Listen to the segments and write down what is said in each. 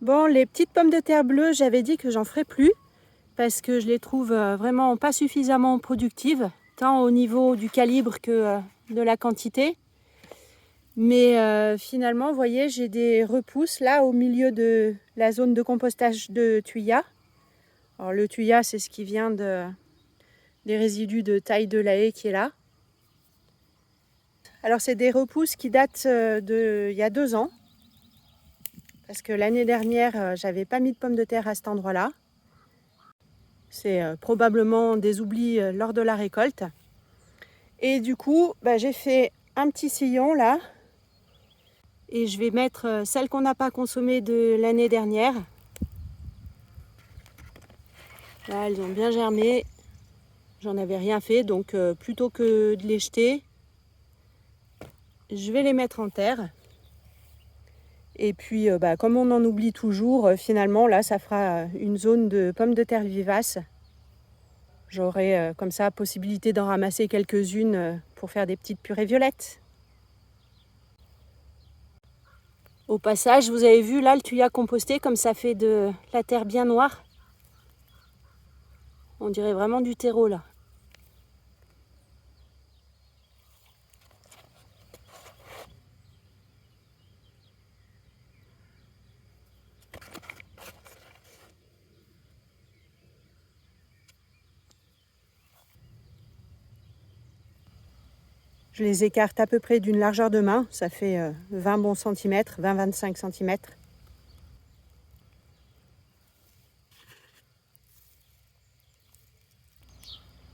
Bon, les petites pommes de terre bleues, j'avais dit que j'en ferais plus parce que je les trouve vraiment pas suffisamment productives, tant au niveau du calibre que de la quantité. Mais finalement, vous voyez, j'ai des repousses là au milieu de la zone de compostage de tuyas. Alors le tuya, c'est ce qui vient des résidus de taille de la haie qui est là. Alors c'est des repousses qui datent d'il y a 2 ans. Parce que l'année dernière, j'avais pas mis de pommes de terre à cet endroit-là. C'est probablement des oublis lors de la récolte. Et du coup, j'ai fait un petit sillon là. Et je vais mettre celles qu'on n'a pas consommées de l'année dernière. Là, elles ont bien germé. J'en avais rien fait, donc plutôt que de les jeter, je vais les mettre en terre. Et puis, comme on en oublie toujours, finalement, là, ça fera une zone de pommes de terre vivaces. J'aurai comme ça possibilité d'en ramasser quelques-unes pour faire des petites purées violettes. Au passage, vous avez vu là le tuya composté comme ça fait de la terre bien noire. On dirait vraiment du terreau là. Je les écarte à peu près d'une largeur de main, ça fait 20 bons centimètres, 20-25 centimètres.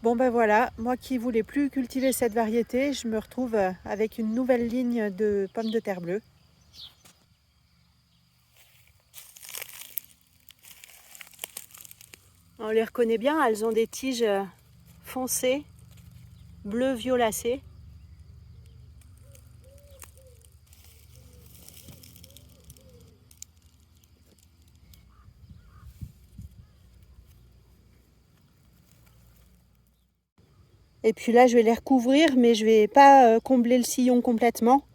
Bon voilà, moi qui voulais plus cultiver cette variété, je me retrouve avec une nouvelle ligne de pommes de terre bleues. On les reconnaît bien, elles ont des tiges foncées, bleu violacé. Et puis là, je vais les recouvrir, mais je ne vais pas combler le sillon complètement.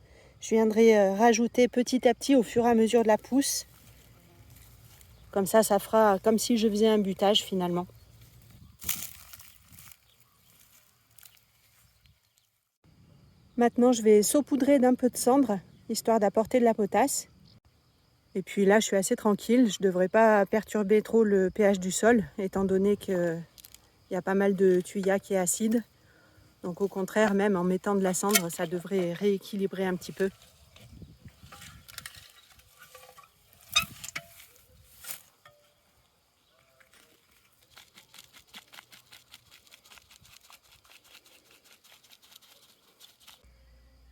Je viendrai rajouter petit à petit au fur et à mesure de la pousse. Comme ça fera comme si je faisais un butage finalement. Maintenant, je vais saupoudrer d'un peu de cendre, histoire d'apporter de la potasse. Et puis là, je suis assez tranquille. Je ne devrais pas perturber trop le pH du sol, étant donné qu'il y a pas mal de tuya qui est acide. Donc au contraire, même en mettant de la cendre, ça devrait rééquilibrer un petit peu.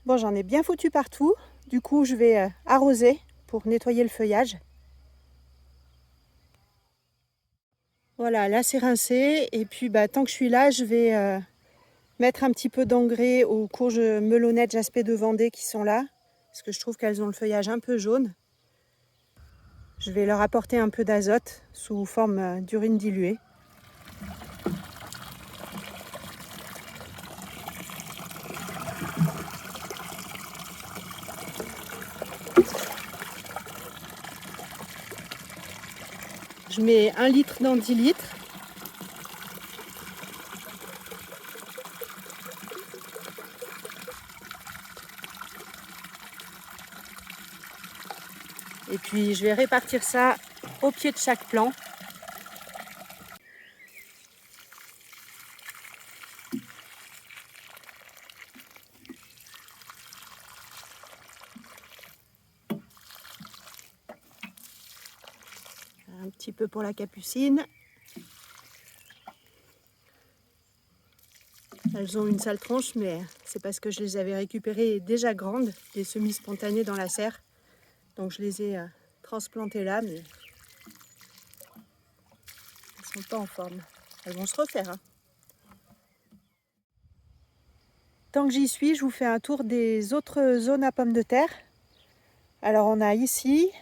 Bon, j'en ai bien foutu partout. Du coup, je vais arroser pour nettoyer le feuillage. Voilà, là c'est rincé. Et puis tant que je suis là, je vais mettre un petit peu d'engrais aux courges melonnettes Jaspé de Vendée qui sont là. Parce que je trouve qu'elles ont le feuillage un peu jaune. Je vais leur apporter un peu d'azote sous forme d'urine diluée. Je mets 1 litre dans 10 litres. Et puis je vais répartir ça au pied de chaque plant. Un petit peu pour la capucine. Elles ont une sale tronche, mais c'est parce que je les avais récupérées déjà grandes, des semis spontanés dans la serre. Donc je les ai transplantées là, mais elles ne sont pas en forme. Elles vont se refaire. Hein. Tant que j'y suis, je vous fais un tour des autres zones à pommes de terre. Alors on a ici,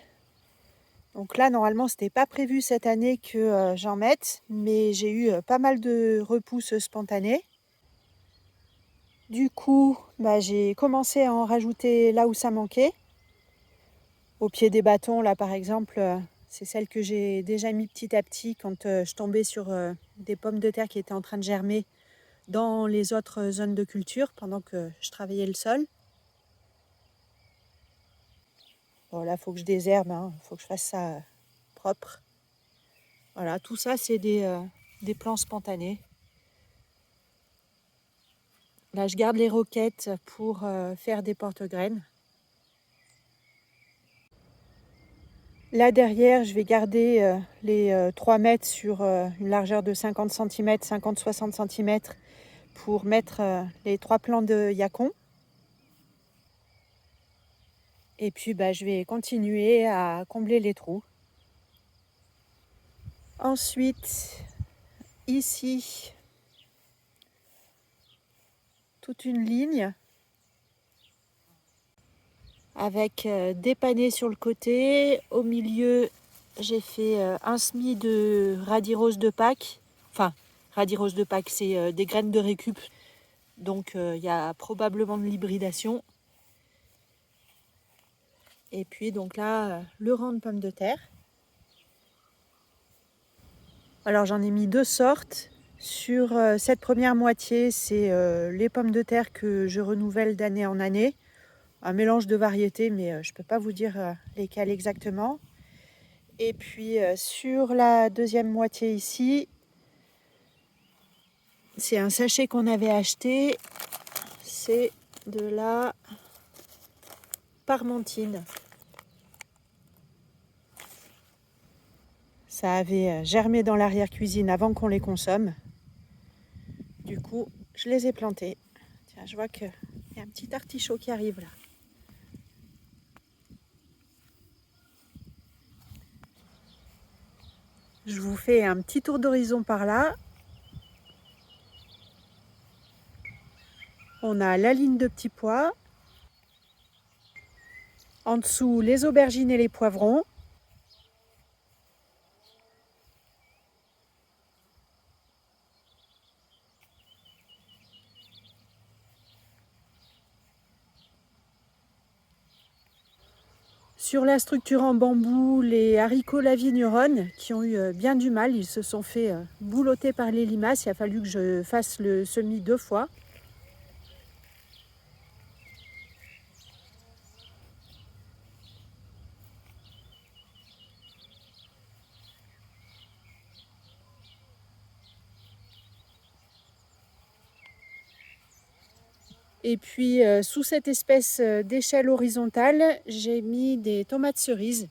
donc là normalement c'était pas prévu cette année que j'en mette, mais j'ai eu pas mal de repousses spontanées. Du coup, j'ai commencé à en rajouter là où ça manquait. Au pied des bâtons, là par exemple, C'est celle que j'ai déjà mis petit à petit quand je tombais sur des pommes de terre qui étaient en train de germer dans les autres zones de culture pendant que je travaillais le sol. Bon, là, il faut que je désherbe, il faut que je fasse ça propre. Voilà, tout ça, c'est des plants spontanés. Là, je garde les roquettes pour faire des porte-graines. Là, derrière, je vais garder les 3 mètres sur une largeur de 50 cm, 50-60 cm pour mettre les 3 plants de yacon. Et puis, je vais continuer à combler les trous. Ensuite, ici, toute une ligne avec des panais sur le côté. Au milieu, j'ai fait un semis de radis rose de Pâques. Enfin, radis rose de Pâques, c'est des graines de récup. Donc, il y a probablement de l'hybridation. Et puis, donc là, le rang de pommes de terre. Alors, j'en ai mis 2 sortes. Sur cette première moitié, c'est les pommes de terre que je renouvelle d'année en année. Un mélange de variétés, mais je ne peux pas vous dire lesquelles exactement. Et puis sur la deuxième moitié ici, c'est un sachet qu'on avait acheté. C'est de la parmentine. Ça avait germé dans l'arrière-cuisine avant qu'on les consomme. Du coup, je les ai plantés. Tiens, je vois qu'il y a un petit artichaut qui arrive là. Je vous fais un petit tour d'horizon par là. On a la ligne de petits pois. En dessous, les aubergines et les poivrons. Sur la structure en bambou, les haricots lavigneronnes qui ont eu bien du mal, ils se sont fait boulotter par les limaces. Il a fallu que je fasse le semis 2 fois. Et puis sous cette espèce d'échelle horizontale, j'ai mis des tomates cerises.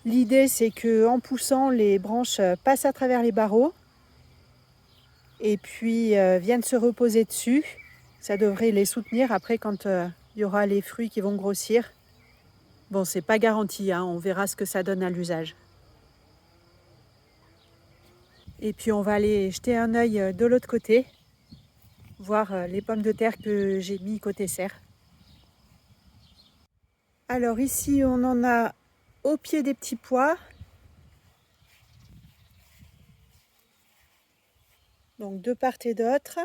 L'idée, c'est qu'en poussant, les branches passent à travers les barreaux et puis viennent se reposer dessus. Ça devrait les soutenir après quand il y aura les fruits qui vont grossir. Bon, c'est pas garanti, on verra ce que ça donne à l'usage. Et puis on va aller jeter un œil de l'autre côté, voir les pommes de terre que j'ai mis côté serre. Alors ici, on en a au pied des petits pois. Donc de part et d'autre.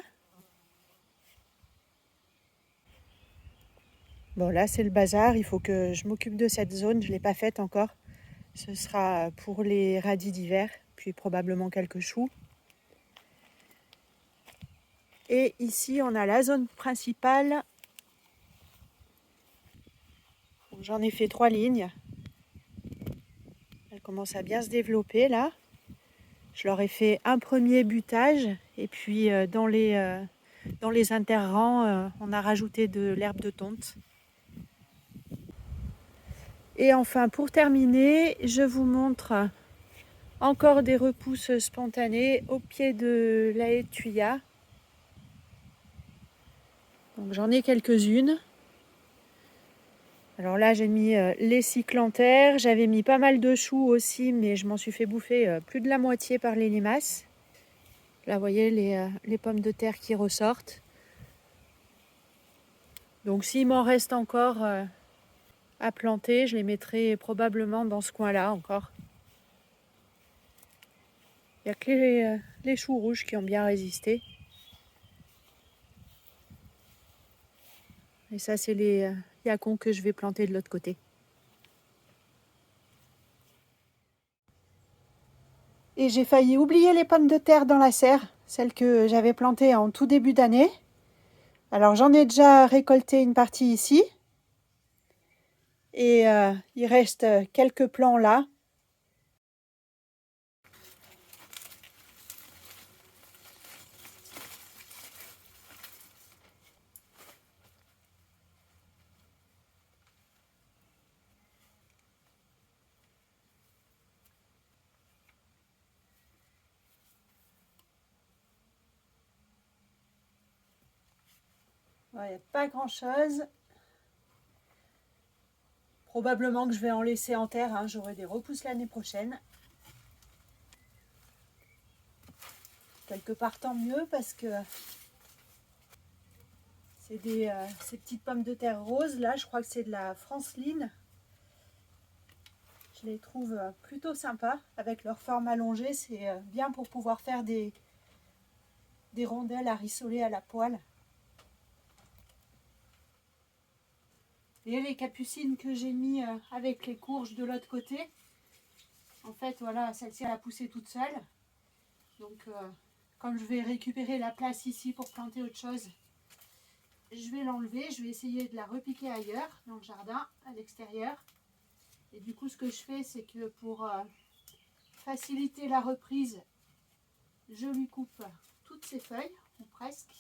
Bon, là c'est le bazar, il faut que je m'occupe de cette zone, je ne l'ai pas faite encore. Ce sera pour les radis d'hiver, puis probablement quelques choux. Et ici on a la zone principale. J'en ai fait 3 lignes. Elle commence à bien se développer là. Je leur ai fait un premier butage et puis dans les interrangs, on a rajouté de l'herbe de tonte. Et enfin, pour terminer, je vous montre encore des repousses spontanées au pied de la haie de Thuya. Donc j'en ai quelques-unes. Alors là, j'ai mis les cyclanthères. J'avais mis pas mal de choux aussi, mais je m'en suis fait bouffer plus de la moitié par les limaces. Là, vous voyez les pommes de terre qui ressortent. Donc s'il m'en reste encore à planter, je les mettrai probablement dans ce coin-là encore. Il n'y a que les choux rouges qui ont bien résisté. Et ça, c'est les yacons que je vais planter de l'autre côté. Et j'ai failli oublier les pommes de terre dans la serre, celles que j'avais plantées en tout début d'année. Alors j'en ai déjà récolté une partie ici. Et il reste quelques plants là. Il n'y a pas grand-chose. Probablement que je vais en laisser en terre, hein. J'aurai des repousses l'année prochaine. Quelque part tant mieux parce que c'est ces petites pommes de terre roses. Là, je crois que c'est de la Franceline. Je les trouve plutôt sympas avec leur forme allongée. C'est bien pour pouvoir faire des rondelles à rissoler à la poêle. Et les capucines que j'ai mis avec les courges de l'autre côté, en fait, voilà, celle-ci elle a poussé toute seule. Donc, comme je vais récupérer la place ici pour planter autre chose, je vais l'enlever. Je vais essayer de la repiquer ailleurs, dans le jardin, à l'extérieur. Et du coup, ce que je fais, c'est que pour faciliter la reprise, je lui coupe toutes ses feuilles, ou presque,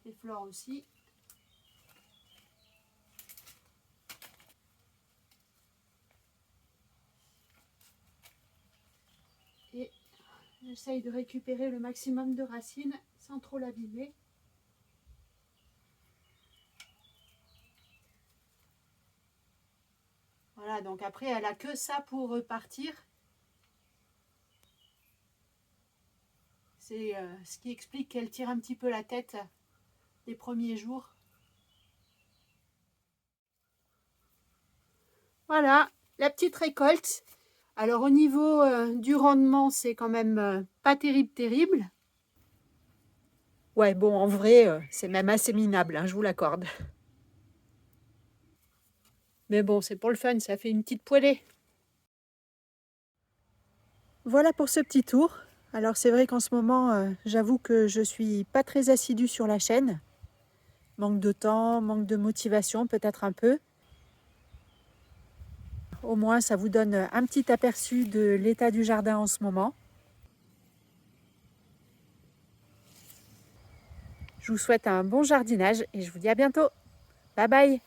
les fleurs aussi. Et j'essaye de récupérer le maximum de racines sans trop l'abîmer. Voilà, donc après, elle a que ça pour repartir. C'est ce qui explique qu'elle tire un petit peu la tête les premiers jours. Voilà, la petite récolte. Alors au niveau du rendement, c'est quand même pas terrible. Ouais, bon, en vrai, c'est même assez minable, hein, je vous l'accorde. Mais bon, c'est pour le fun, ça fait une petite poêlée. Voilà pour ce petit tour. Alors c'est vrai qu'en ce moment, j'avoue que je suis pas très assidue sur la chaîne. Manque de temps, manque de motivation peut-être un peu. Au moins, ça vous donne un petit aperçu de l'état du jardin en ce moment. Je vous souhaite un bon jardinage et je vous dis à bientôt. Bye bye!